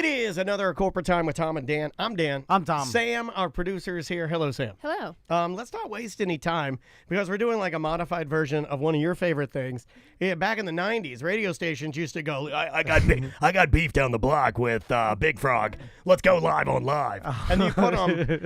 It is another Corporate Time with Tom and Dan. I'm Dan. I'm Tom. Sam, our producer, is here. Hello, Sam. Hello. Let's not waste any time because we're doing like a modified version of one of your favorite things. Yeah, back in the 90s, radio stations used to go, I got beef down the block with Big Frog. Let's go live on live. And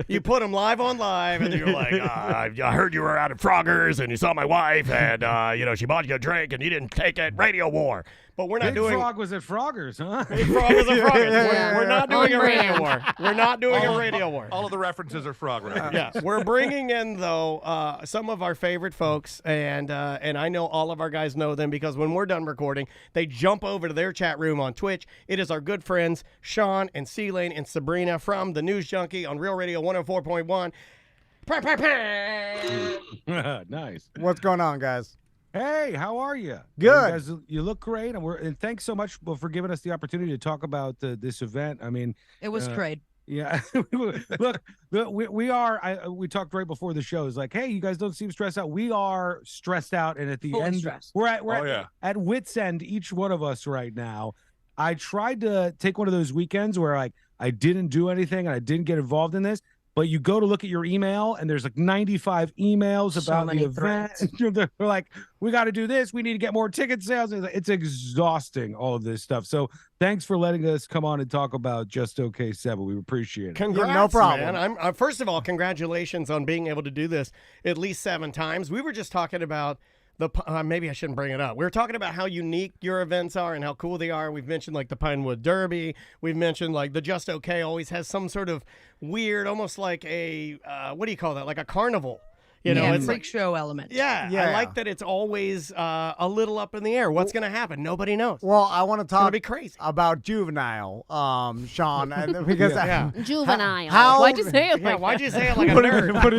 you put them live on live, and you're like, I heard you were out at Frogger's, and you saw my wife, and, she bought you a drink, and you didn't take it. Radio war. But we're not doing... Big Frog was at Frogger's, huh? Big Frog was at Frogger's. Yeah. We're not doing a radio war. We're not doing a radio war. All of the references are Frog references. Yes, we're bringing in, though, some of our favorite folks, and I know all of our guys know them because when we're done recording, they jump over to their chat room on Twitch. It is our good friends, Sean and C-Lane and Sabrina from The News Junkie on Real Radio 104.1. Nice. What's going on, guys? Hey, how are you? Good. You guys, you look great, and thanks so much for giving us the opportunity to talk about this event. I mean, it was trade. Yeah. Look, we are. We talked right before the show. It's like, hey, you guys don't seem stressed out. We are stressed out, and at the Fully end, stressed. we're at wit's end, each one of us right now. I tried to take one of those weekends where I didn't do anything and I didn't get involved in this. But you go to look at your email, and there's like 95 emails about the event. They're like, we got to do this. We need to get more ticket sales. It's exhausting, all of this stuff. So thanks for letting us come on and talk about Just OK 7. We appreciate it. Congrats, no problem. man. First of all, congratulations on being able to do this at least 7 times. We were just talking about maybe I shouldn't bring it up. We were talking about how unique your events are and how cool they are. We've mentioned like the Pinewood Derby. We've mentioned like the Just OK always has some sort of weird, almost like a what do you call that? Like a carnival. You know, it's freak like show element. Yeah, Yeah. I like that it's always a little up in the air. What's going to happen? Nobody knows. Well, I want to It's going to talk be crazy. about Juvenile, Sean, because Juvenile. How- Why'd you say it Yeah, like why'd that? you say it like a what do you nerd? mean? What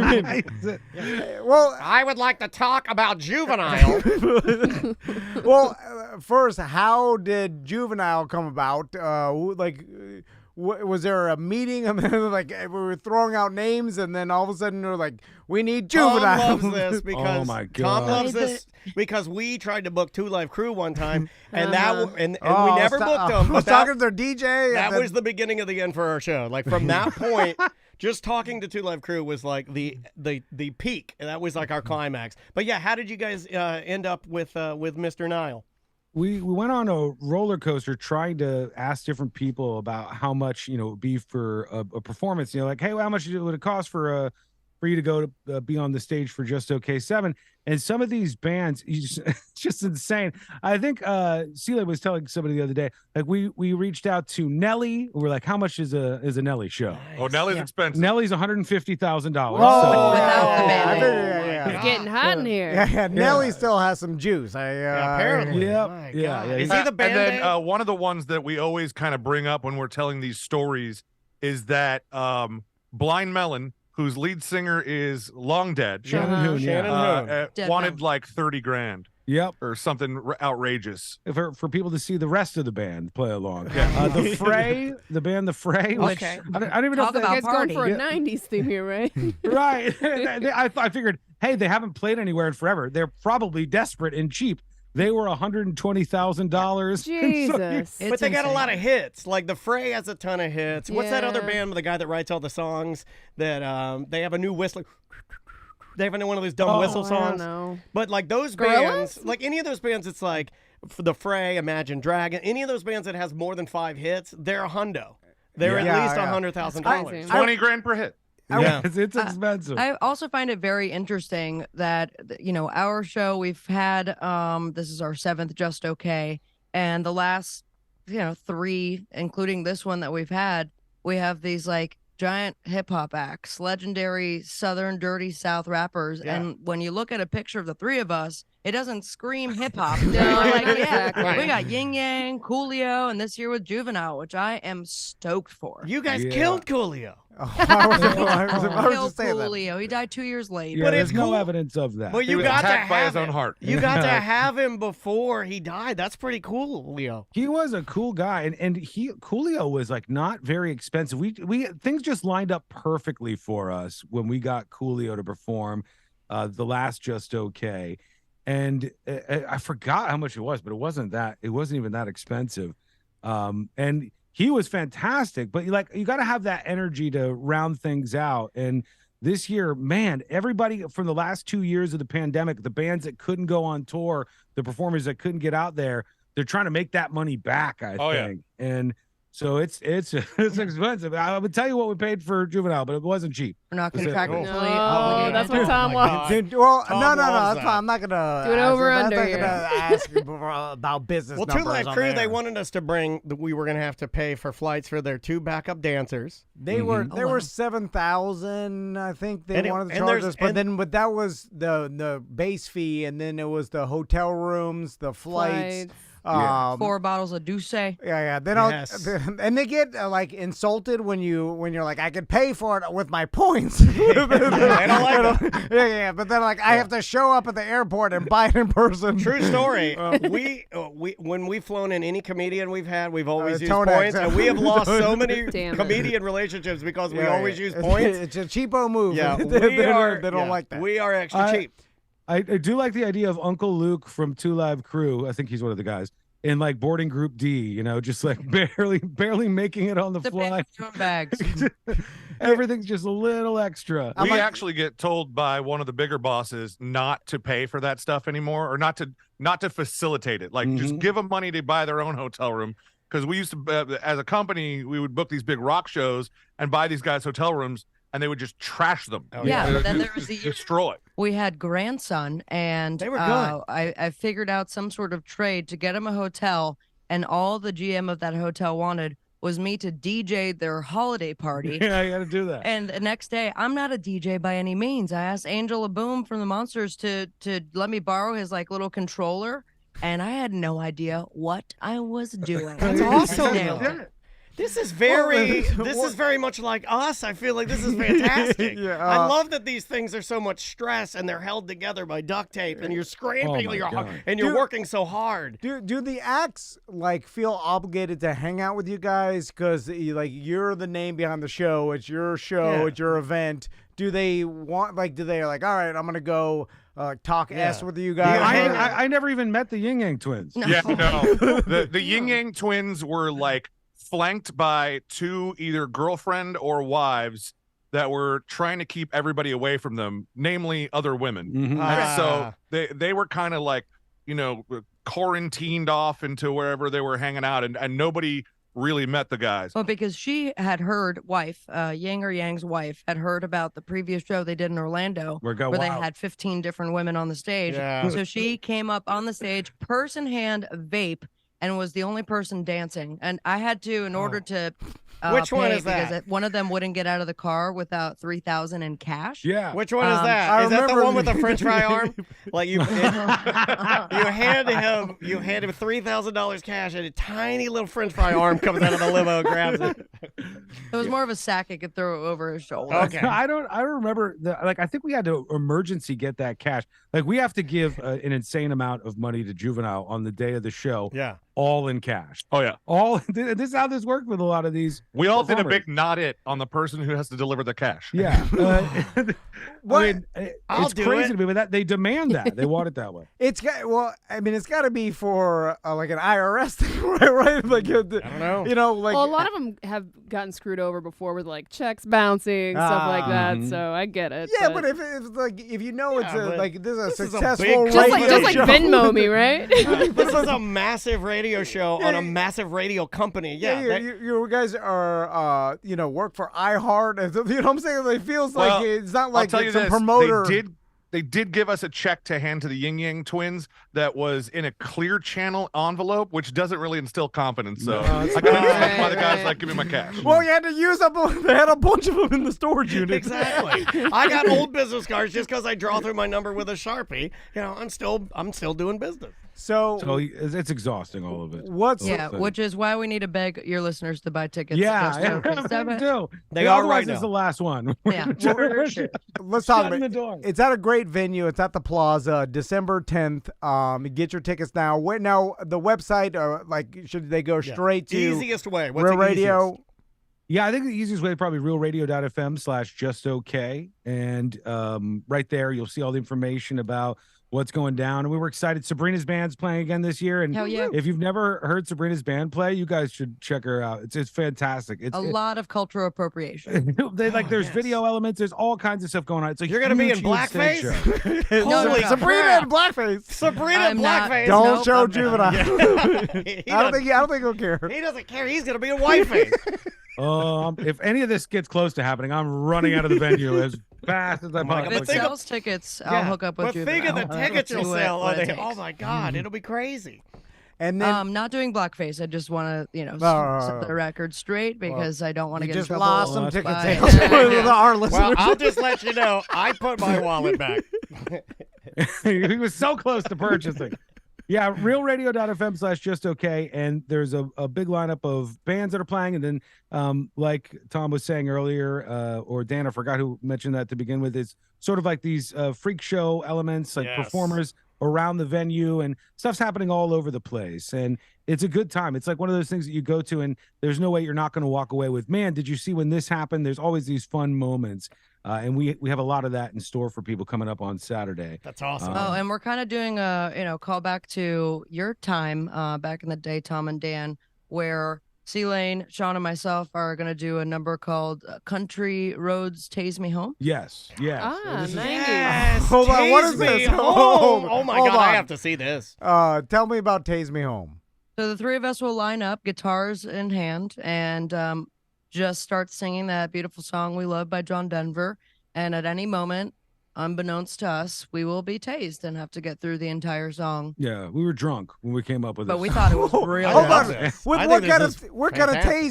do you mean? Well, I would like to talk about Juvenile. well, first, how did Juvenile come about? Was there a meeting? I mean, like we were throwing out names, and then all of a sudden we're like, "We need Juvenile." Tom loves this because Oh, my Tom God. loves this because we tried to book Two Live Crew one time, and and Oh, we never booked them. I But was talking to their DJ. that and then- was the beginning of the end for our show. Like from that point, just talking to Two Live Crew was like the peak, and that was like our climax. But yeah, how did you guys end up with Mr. Nile? We went on a roller coaster trying to ask different people about how much it would be for a performance. Like, hey, well, how much would it cost for you to go to be on the stage for Just OK 7? And some of these bands, it's just insane. I think Celia was telling somebody the other day, like we reached out to Nelly. We're like, how much is a Nelly show? Oh, Nelly's expensive. Nelly's $150,000. Whoa, Without the band. I figured, It's getting hot in here. yeah. Nelly still has some juice. Apparently. Yep. My Yeah, God. yeah. Is he the band? And then one of the ones that we always kind of bring up when we're telling these stories is that Blind Melon, whose lead singer is long dead, Shannon Hoon, yeah. Shannon Hoon. Dead wanted man. like 30 grand Yep. or something outrageous. For people to see the rest of the band play along. The Fray, the band The Fray. Which, Okay. I don't even know Talk if about You guys going party. for a Yeah. 90s theme here, right? right. I figured, hey, they haven't played anywhere in forever. They're probably desperate and cheap. They were $120,000. Jesus. But they got a insane. lot of hits. Like the Fray has a ton of hits. What's that other Yeah. band with the guy that writes all the songs that they have a new whistler? They have one of those dumb whistle I don't songs. know. But like those Gorillaz? bands, like any of those bands, it's like the Fray, Imagine Dragon, any of those bands that has more than 5 hits, they're a hundo. They're Yeah. at least Yeah. $100,000. crazy. 20 grand per hit. Yeah, it's expensive. I also find it very interesting that our show, we've had this is our 7th Just OK, and the last 3, including this one that we've had, we have these like giant hip hop acts, legendary Southern Dirty South rappers, Yeah. and when you look at a picture of the 3 of us, it doesn't scream hip hop. No, Like, yeah, exactly. Right. we got Yin Yang, Coolio, and this year with Juvenile, which I am stoked for. You guys Yeah. killed Coolio. I was Killed just saying that. Coolio. He died 2 years late. yeah, but there's it's no cool. evidence of that. Well, He you was got to attacked by have his own him. heart. You got to have him before he died. That's pretty cool, Leo. He was a cool guy, and Coolio was like not very expensive. We things just lined up perfectly for us when we got Coolio to perform the last Just OK, and I forgot how much it was, but it wasn't even that expensive. And he was fantastic. But you got to have that energy to round things out. And this year, man, everybody from the last 2 years of the pandemic, the bands that couldn't go on tour, the performers that couldn't get out there, they're trying to make that money back, I think. And so it's expensive. I would tell you what we paid for Juvenile, but it wasn't cheap. We're not Was it- contractually No, obligated. that's what Tom my wants. God. Dude, well, Tom no, loves that's that. fine. I'm not gonna Do it ask over I'm under not here. gonna ask you about business Well, Two numbers Live on Crew, they there. wanted us to bring. We were going to have to pay for flights for their 2 backup dancers. They were Oh, there wow. were 7,000, I think they And it- wanted to and charge there's- us, but and- but that was the base fee, and then it was the hotel rooms, the flights. Yeah. 4 bottles of Douce. Yeah. They don't, Yes. and they get like insulted when you're like, I could pay for it with my points. They don't like that. Yeah. But then like I have to show up at the airport and buy it in person. True story. We when we've flown in any comedian we've had, we've always used Tonex. points, and we have lost so many Damn it. comedian relationships because we Yeah, always yeah. use points. It's a cheapo move. Yeah, they, we don't are. like that. We are extra cheap. I do like the idea of Uncle Luke from Two Live Crew. I think he's one of the guys in like boarding group D, just like barely making it on the The fly. bags. Everything's just a little extra. We actually get told by one of the bigger bosses not to pay for that stuff anymore, or not to facilitate it. Like just give them money to buy their own hotel room. Because we used to, as a company, we would book these big rock shows and buy these guys hotel rooms, and they would just trash them. Oh, Yeah, but then there was the year destroy. we had grandson, and They were good. I figured out some sort of trade to get him a hotel, and all the GM of that hotel wanted was me to DJ their holiday party. Yeah, I got to do that. And the next day, I'm not a DJ by any means. I asked Angel Boom from the Monsters to let me borrow his like little controller, and I had no idea what I was doing. That's awesome. Nailed it. This is very much like us. I feel like this is fantastic. Yeah, I love that these things are so much stress and they're held together by duct tape, and you're scraping my God. and you're Dude. working so hard. Do the acts like feel obligated to hang out with you guys because like you're the name behind the show? It's your show. Yeah. It's your event. Do they want like? Do they like? All right, I'm gonna go talk s with you guys. I never even met the Yin Yang twins. Yeah, no. The Yin Yang twins were like flanked by 2 either girlfriend or wives that were trying to keep everybody away from them, namely other women. Mhm. And so they were kind of like, quarantined off into wherever they were hanging out, and nobody really met the guys. Well, because she had heard, Yang or Yang's wife, had heard about the previous show they did in Orlando Where it got where they wild. had 15 different women on the stage. Yeah. So she came up on the stage, purse in hand, vape, and was the only person dancing. And I had to, in order to Which one pay, is that? because one of them wouldn't get out of the car without $3,000 in cash. Yeah. Which one is I that? Is that the remember- one with the French fry arm? Like you handed him $3,000 cash, and a tiny little French fry arm comes out of the limo and grabs it. It was more of a sack he could throw over his shoulder. Okay. I don't remember I think we had to emergency get that cash. Like we have to give an insane amount of money to Juvenile on the day of the show, Yeah. all in cash. Oh yeah, This is how this worked with a lot of these. we all did a performers. big not it on the person who has to deliver the cash. Yeah. What? I mean, I'll it's do crazy it. to me, but that they demand that. They want it that way. It's got it's got to be for like an IRS thing, right? Like I don't know. like Well, a lot of them have gotten screwed over before with like checks bouncing, stuff like that. Mhm. So I get it. yeah, but if if you know it's Yeah, but like this is a this is a successful big just radio like show. Venmo me, right? This is a massive radio show on a massive radio company. Yeah. Yeah, you guys are, work for iHeart. And, you know what I'm saying? It feels like it's not like I'll tell you it's a this, promoter. They did give us a check to hand to the Yin Yang twins that was in a clear channel envelope, which doesn't really instill confidence. So I can understand why the guy's like, give me my cash. Well, you had to use up. They had a bunch of them in the storage unit. Exactly. I got old business cards just because I draw through my number with a Sharpie. I'm still doing business. So it's exhausting, all of it. what's Yeah, which is why we need to beg your listeners to buy tickets. Yeah, Just to- they do. They are Otherwise, right it's now. the last one. Yeah. let's talk Shut in about the it. door. It's at a great venue. It's at the Plaza, December 10th. Get your tickets now. Now the website, should they go straight to Easiest way. What's Real the Radio? easiest? Yeah, I think the easiest way is probably realradio.fm/justokay. And right there, you'll see all the information about what's going down. And we were excited. Sabrina's band's playing again this year. And Hell yeah. if you've never heard Sabrina's band play, you guys should check her out. It's fantastic. It's A lot of cultural appropriation. there's yes. video elements. There's all kinds of stuff going on. It's a You're gonna be huge, in huge stage show. blackface. No, Holy no. Sabrina crap. in blackface. Sabrina in I'm not- blackface. Don't Nope, show I'm juvenile. He I don't doesn't- think he'll care. He doesn't care. He's gonna be in whiteface. If any of this gets close to happening, I'm running out of the venue as fast as I Oh my God, If possibly it but think can. sells tickets, I'll hook up with but you. think of the tickets you'll sell. Oh my God, it'll be crazy. And then Not doing blackface. I just want to, set the record straight because I don't want to you get in just trouble. lost some that's ticket fine. sales with Yeah. our listeners. Well, I'll just let you know. I put my wallet back. He was so close to purchasing. Yeah, realradio.fm/justokay. And there's a big lineup of bands that are playing. And then, like Tom was saying earlier, or Dan, I forgot who mentioned that to begin with, is sort of like these freak show elements, like Yes. performers around the venue, and stuff's happening all over the place. And it's a good time. It's like one of those things that you go to, and there's no way you're not going to walk away with, man, did you see when this happened? There's always these fun moments. And we have a lot of that in store for people coming up on Saturday. That's awesome. Oh, and we're kind of doing a call back to your time back in the day, Tom and Dan, where C-Lane, Sean, and myself are going to do a number called Country Roads Tase Me Home. Yes. Ah, This is- nice. Yes, Hold on, what Tase is Me this? Home. Oh my Hold God, I on. have to see this. Tell me about Tase Me Home. So the three of us will line up, guitars in hand, and just start singing that beautiful song we love by John Denver. And at any moment, unbeknownst to us, we will be tased and have to get through the entire song. Yeah, we were drunk when we came up with But this. we thought it was really Hold on. awesome. this. With I what think kind this of is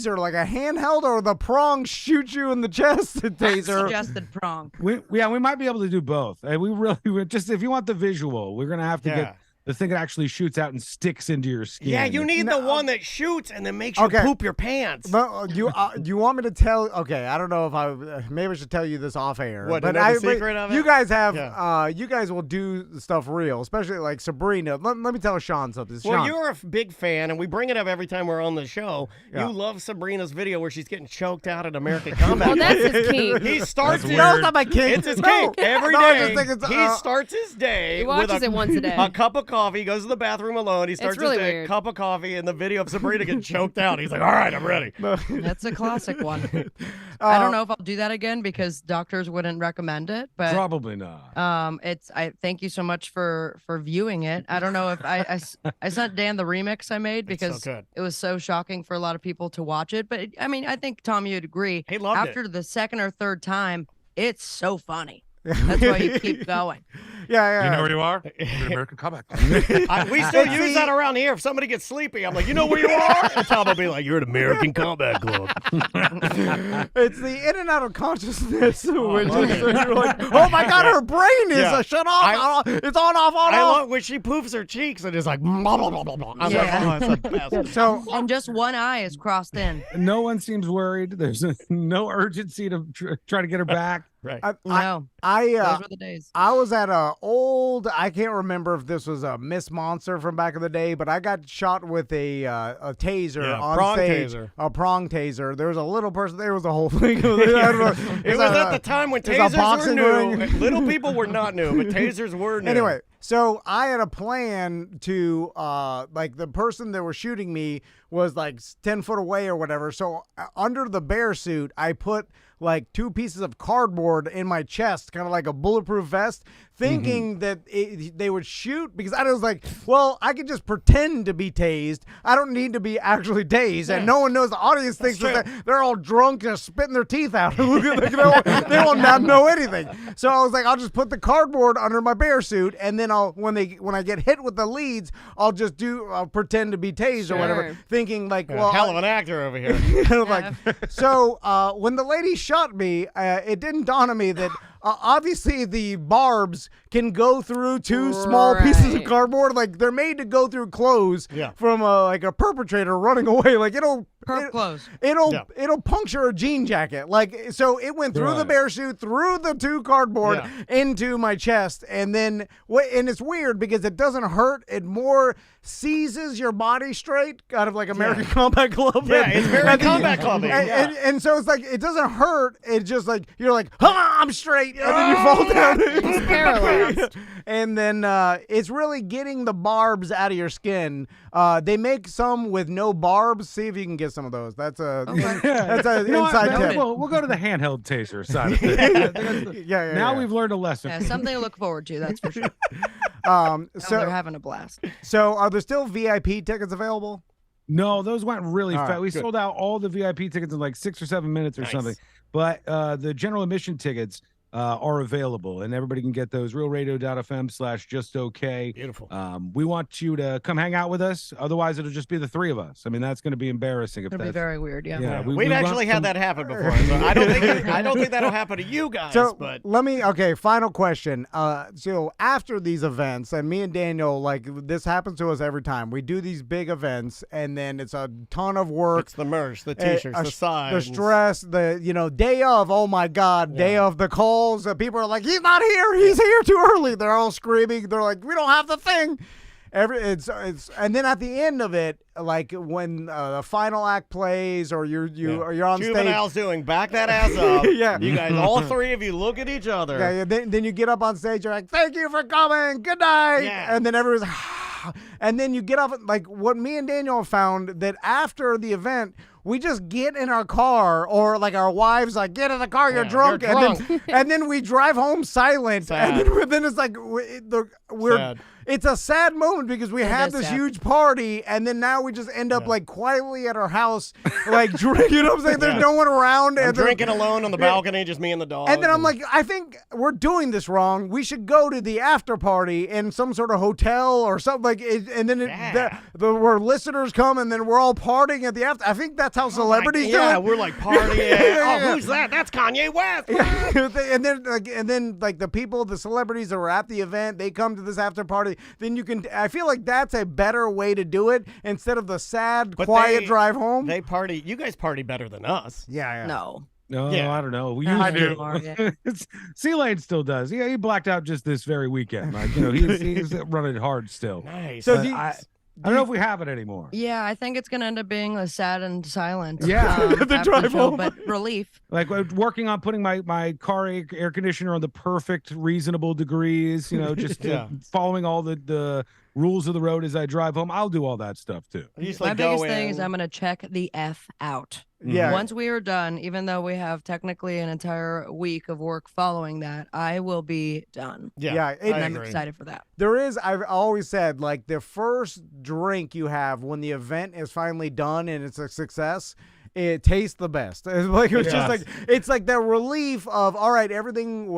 taser? Like a handheld or the prong shoot you in the chest taser? Suggested prong. we might be able to do both. We just, if you want the visual, we're gonna have to Yeah. get the thing that actually shoots out and sticks into your skin. Yeah, you need the one that shoots and then makes you Okay. poop your pants. But you want me to tell? Okay, I don't know if maybe I should tell you this off air. What, but to know the secret of it? You guys have Yeah. you guys will do stuff real, especially like Sabrina. Let me tell Sean something. Well, Sean, you're a big fan, and we bring it up every time we're on the show. Yeah. You love Sabrina's video where she's getting choked out at American Combat. Well, that's his kink. He starts That's his, no, it's not my kink. It's his No. kink every No, I just day. think it's, He starts his day He with watches it once a day. a cup of coffee, goes to the bathroom alone. He starts really his day, weird. cup of coffee, and the video of Sabrina getting choked out. He's like, all right, I'm ready. That's a classic one. I don't know if I'll do that again because doctors wouldn't recommend it, but Probably not. I thank you so much for viewing it. I don't know if I sent Dan the remix I made It's so because good. it was so shocking for a lot of people to watch it. But I mean, I think Tom, you'd agree. He loved After it. the second or third time, it's so funny. That's why you keep going. Yeah. You know where you are? You're in American Combat Club. We still use that around here. If somebody gets sleepy, I'm like, you know where you are? And Tom will be like, you're at American Combat Club. It's the in and out of consciousness, which love is it. you're like, oh my god, her brain is Yeah. shut off. It's on off. I love when she poofs her cheeks and is like, blah, blah, blah, blah, blah. I'm Yeah. like, oh, it's the best. So And just one eye is crossed in. No one seems worried. There's no urgency to try to get her back. Right. No, I those were the days. I was at a old. I can't remember if this was a Miss Monster from back in the day, but I got shot with a taser Yeah, on prong stage. taser. A prong taser. There was a little person. There was a whole thing. I don't know. It was at the time when it's a tasers were boxing new. ring. Little people were not new, but tasers were new. Anyway, so I had a plan to like the person that was shooting me was like 10 foot away or whatever. So under the bear suit, I put like 2 pieces of cardboard in my chest, kind of like a bulletproof vest, thinking that they would shoot because I was like, well, I could just pretend to be tased. I don't need to be actually tased. And no one knows. The audience thinks that they're all drunk and spitting their teeth out. They will not know anything. So I was like, I'll just put the cardboard under my bear suit, and then when I get hit with the leads, I'll pretend to be tased or whatever, Sure. thinking like, Yeah, well, hell of an actor over here. like, so when the lady shot me, it didn't dawn on me that obviously the barbs can go through 2 small pieces of Right. cardboard. Like they're made to go through clothes Yeah. from like a perpetrator running away. Like Perp clothes. it'll puncture a jean jacket. Like so it went through the Right. bear suit, through the 2 cardboard Yeah. into my chest, and then and it's weird because it doesn't hurt. It more seizes your body straight, kind of like American Combat Club. Yeah, it's very Combat Club-y. And so it's like it doesn't hurt. It's just like you're like, I'm straight. right, and then you fall down. He's paralyzed. And then it's really getting the barbs out of your skin. They make some with no barbs. See if you can get some of those. That's a that's an You know what? inside tip. We'll go to the handheld taser side of things. Yeah. Now we've learned a lesson. Yeah, something to look forward to, that's for sure. so They're having a blast. so are there still VIP tickets available? No, those went really All fast. right, We good. sold out all the VIP tickets in like 6 or 7 minutes or something. But the general admission tickets are available, and everybody can get those. realradio.fm/justokay. Beautiful. We want you to come hang out with us. Otherwise, it'll just be the three of us. I mean, that's going to be embarrassing. If It'll be that's, very weird, yeah. yeah, We've actually had that happen before. So I don't think that'll happen to you guys. So but final question. So after these events, and me and Daniel, like this happens to us every time. We do these big events, and then it's a ton of work. it's the merch, the T-shirts, the the signs, stress, the day of. Oh my God, day of the calls. People are like, he's not here. He's here too early. They're all screaming. They're like, we don't have the thing. And then at the end of it, like when the final act plays, or you're on Juvenile's stage. doing back that ass up. Yeah. You guys, all three of you, look at each other. Yeah. Then you get up on stage. You're like, thank you for coming. Good night. Yeah. And then everyone's. And then you get off. Like what me and Daniel have found, that after the event, we just get in our car, or like our wives like, get in the car, you're drunk. you're And drunk. and then we drive home silent. Sad. And then it's like we're Sad. it's a sad moment because we had is this sad. huge party, and then now we just end up like quietly at our house, like drinking. You know what I'm saying? There's no one around. I'm and then- drinking alone on the balcony, just me and the dog. and then I'm like, I think we're doing this wrong. We should go to the after party in some sort of hotel or something like. And then where listeners come, and then we're all partying at the after. I think that's how celebrities do yeah, it. we're like partying. Yeah. Oh, who's that? That's Kanye West. and then the people, the celebrities that were at the event, they come to this after party. Then you can. I feel like that's a better way to do it instead of the sad, But quiet they- drive home. They party. You guys party better than us. yeah. No. No, Yeah. I don't know. We I used do. to. C-Lane still does. Yeah, he blacked out just this very weekend. Like, he's running hard still. Nice. So But do you- I don't know if we have it anymore. Yeah, I think it's going to end up being a sad and silent. Yeah. The after drive show, home. but relief. Like working on putting my car air conditioner on the perfect, reasonable degrees, just Yeah. following all the rules of the road as I drive home. I'll do all that stuff too. You just, My like, go biggest thing in. is I'm going to check the F out. Yeah. Once we are done, even though we have technically an entire week of work following that, I will be done. Yeah, it- I And I'm agree. excited for that. There is, I've always said, like the first drink you have when the event is finally done and it's a success, it tastes the best. It's like it's just like it's like the relief of, all right, everything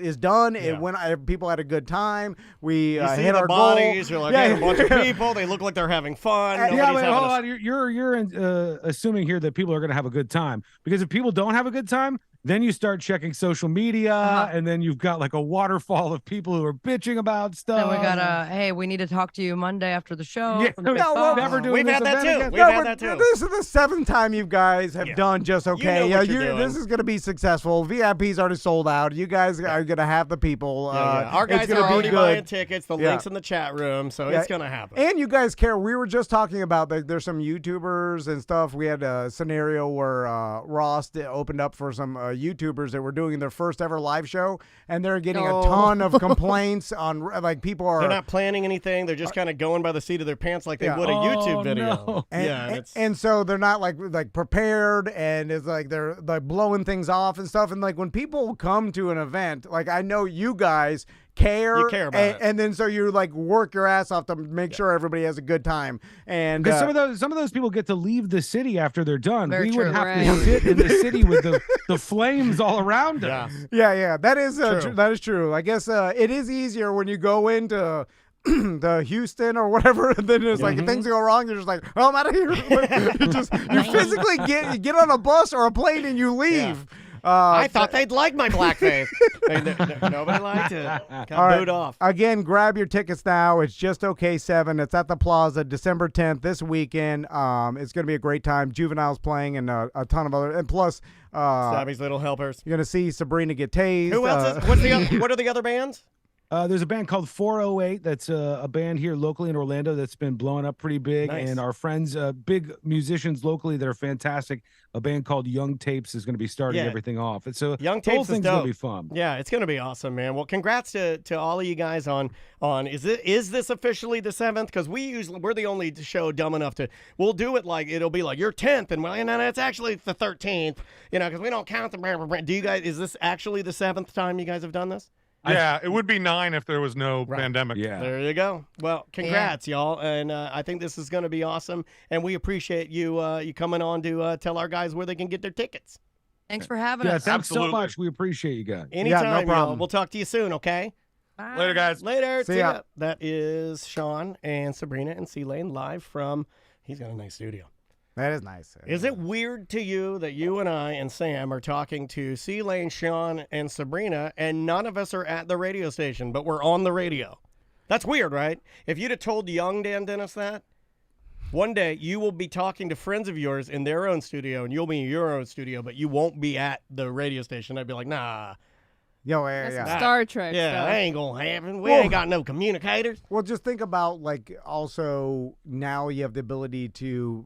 is done. Yeah. It went. People had a good time. We You see hit the our bodies. goal. You're like, hey, a bunch of people. They look like they're having fun. Yeah, Yeah, Nobody's but having hold a- on. You're assuming here that people are going to have a good time, because if people don't have a good time, then you start checking social media, and then you've got like a waterfall of people who are bitching about stuff. Then we got hey, we need to talk to you Monday after the show. Yeah, from the no, big well, phone. never doing We've this had that event too. again. We've No, had but that too. this is the seventh time you guys have done just okay. what you're doing. This is going to be successful. VIP's already sold out. You guys are going to have the people. Yeah. Our it's guys gonna are be already good. buying tickets. The Yeah. link's in the chat room, so Yeah. it's gonna happen. And you guys care. We were just talking about there's some YouTubers and stuff. We had a scenario where Ross opened up for some YouTubers that were doing their first ever live show, and they're getting a ton of complaints on like people are. They're not planning anything. They're just kind of going by the seat of their pants, like they Yeah. would a YouTube video. no. And, yeah, and, it's and so they're not like prepared, and it's like they're like blowing things off and stuff. And like when people come to an event, like I know you guys care, You care about and, it. and then so you like work your ass off to make sure everybody has a good time. And Because some of those people get to leave the city after they're done. Very We would true. have Right. to sit in the city with the flames all around yeah. us. yeah, that is True. that is true. I guess it is easier when you go into the Houston or whatever, and then it's like if things go wrong, you're just like, oh, I'm out of here. you physically get on a bus or a plane and you leave. I thought they'd like my blackface. Nobody liked it. Got All right. booed off. Again, grab your tickets now. It's just okay 7. It's at the Plaza, December 10th this weekend. It's going to be a great time. Juvenile's playing and a ton of other, and plus, Savvy's Little Helpers. you're going to see Sabrina get tased. Who else is? What are the other bands? There's a band called 408 that's a band here locally in Orlando that's been blowing up pretty big. Nice. And our friends, big musicians locally that are fantastic, a band called Young Tapes is going to be starting Yeah. everything off. And so Young the whole Tapes is thing's going dope. to be fun. Yeah, it's going to be awesome, man. Well, congrats to all of you guys on is this officially the 7th? Because we're the only show dumb enough to we'll do it like it'll be like your 10th, and no, it's actually the 13th. Because we don't count the. Do you guys? Is this actually the 7th time you guys have done this? Yeah, it would be 9 if there was no pandemic. Yeah. There you go. Well, congrats, y'all, and I think this is going to be awesome, and we appreciate you coming on to tell our guys where they can get their tickets. Thanks for having Yeah, us. thanks so Absolutely. much. We appreciate you guys. Anytime, no y'all. problem. We'll talk to you soon, okay? Bye. Later, guys. Later. See ya. That is Sean and Sabrina and C-Lane live from. He's got a nice studio. That is nice. Is it weird to you that you and I and Sam are talking to C-Lane, Sean, and Sabrina, and none of us are at the radio station, but we're on the radio? That's weird, right? If you'd have told young Dan Dennis that, one day you will be talking to friends of yours in their own studio, and you'll be in your own studio, but you won't be at the radio station. I'd be like, nah. Yo, That's yeah. some Star Trek Yeah, stuff. that ain't gonna happen. We Well- ain't got no communicators. Well, just think about like also now you have the ability to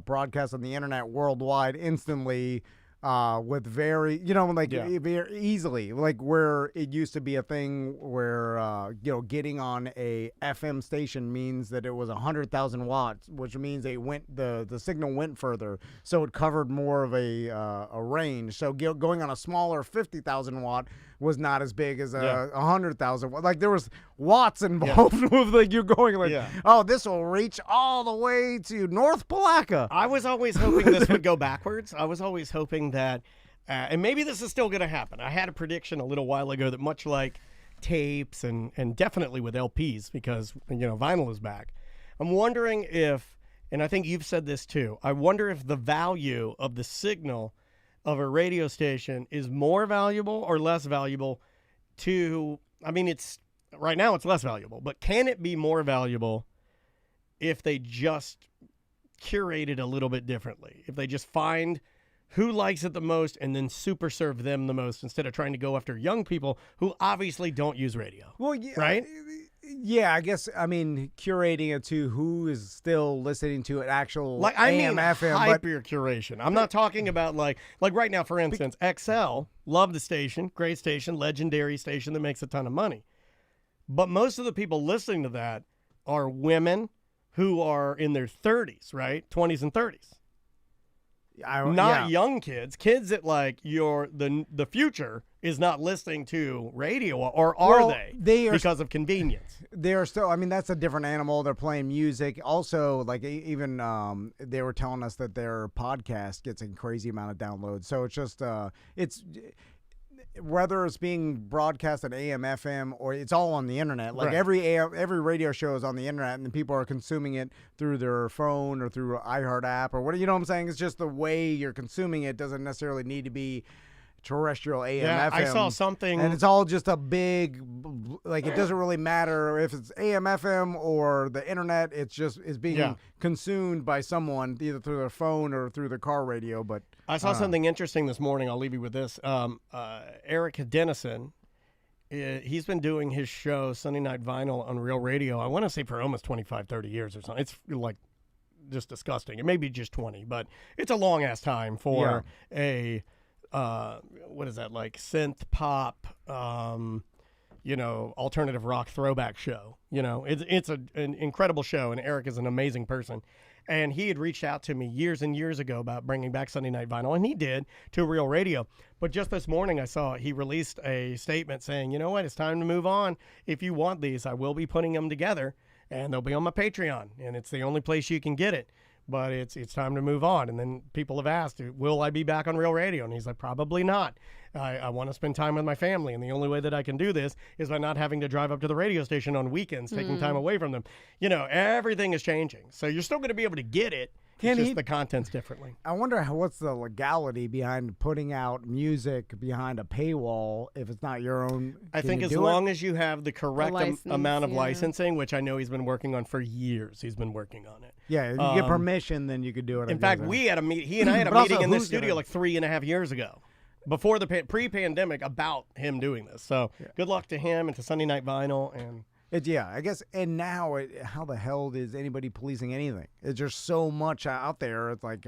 broadcast on the internet worldwide instantly with very very easily, like where it used to be a thing where getting on a FM station means that it was 100,000 watts, which means the signal went further, so it covered more of a range. So going on a smaller 50,000 watt was not as big as a 100,000. Like there was watts involved with like you're going like, oh, this will reach all the way to North Palaca. I was always hoping this would go backwards. I was always hoping that, and maybe this is still going to happen. I had a prediction a little while ago that much like tapes and definitely with LPs, because vinyl is back. I'm wondering if, and I think you've said this too, I wonder if the value of the signal of a radio station is more valuable or less valuable to, it's right now it's less valuable, but can it be more valuable if they just curated a little bit differently? If they just find who likes it the most and then super serve them the most instead of trying to go after young people who obviously don't use radio. Well, yeah, right? Yeah, I guess curating it to who is still listening to an actual Like I AM, mean, FM, hyper curation. I'm not talking about like right now, for instance, XL, love the station, great station, legendary station that makes a ton of money. But most of the people listening to that are women who are in their 30s, right? 20s and 30s. Not young kids. Kids that like the future is not listening to radio, or are they? They are because of convenience. They are still. I mean, that's a different animal. They're playing music. Also, like even they were telling us that their podcast gets a crazy amount of downloads. So it's just it's. Whether it's being broadcast at AM, FM, or it's all on the internet. Like Right. every radio show is on the internet, and people are consuming it through their phone or through iHeart app or what. You know what I'm saying? It's just the way you're consuming it doesn't necessarily need to be terrestrial AM, Yeah, FM. I saw something. And it's all just a big, like it doesn't really matter if it's AM, FM, or the internet. It's being consumed by someone either through their phone or through their car radio. But I saw something interesting this morning. I'll leave you with this. Eric Dennison, he's been doing his show, Sunday Night Vinyl, on Real Radio, I want to say for almost 25, 30 years or something. It's like just disgusting. It may be just 20, but it's a long-ass time for a, what is that, like synth pop, alternative rock throwback show. It's an incredible show, and Eric is an amazing person. And he had reached out to me years and years ago about bringing back Sunday Night Vinyl, and he did, to Real Radio. But just this morning, I saw he released a statement saying, you know what, it's time to move on. If you want these, I will be putting them together, and they'll be on my Patreon, and it's the only place you can get it. But it's time to move on. And then people have asked, will I be back on Real Radio? And he's like, probably not. I want to spend time with my family, and the only way that I can do this is by not having to drive up to the radio station on weekends, taking time away from them. Everything is changing. So you're still going to be able to get it. It's just the content's differently. I wonder what's the legality behind putting out music behind a paywall if it's not your own. I think as long as you have the correct amount of yeah. licensing, which I know he's been working on for years. He's been working on it. Yeah, you get permission, then you could do it. In fact, he and I had a But also, meeting in this who's studio gonna- like 3.5 years ago. before the pre-pandemic about him doing this. So good luck to him and to Sunday Night Vinyl. And I guess. And now, how the hell is anybody policing anything? It's just so much out there. It's like,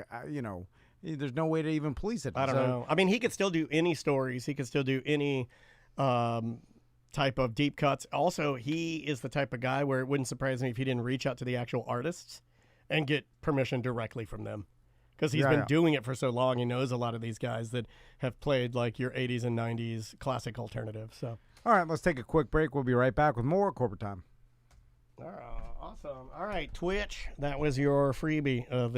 there's no way to even police it. I don't know. I mean, he could still do any stories. He could still do any type of deep cuts. Also, he is the type of guy where it wouldn't surprise me if he didn't reach out to the actual artists and get permission directly from them. Because he's been doing it for so long, he knows a lot of these guys that have played like your 80s and 90s classic alternative. So, all right, let's take a quick break. We'll be right back with more Corporate Time. Awesome. All right, Twitch. That was your freebie of the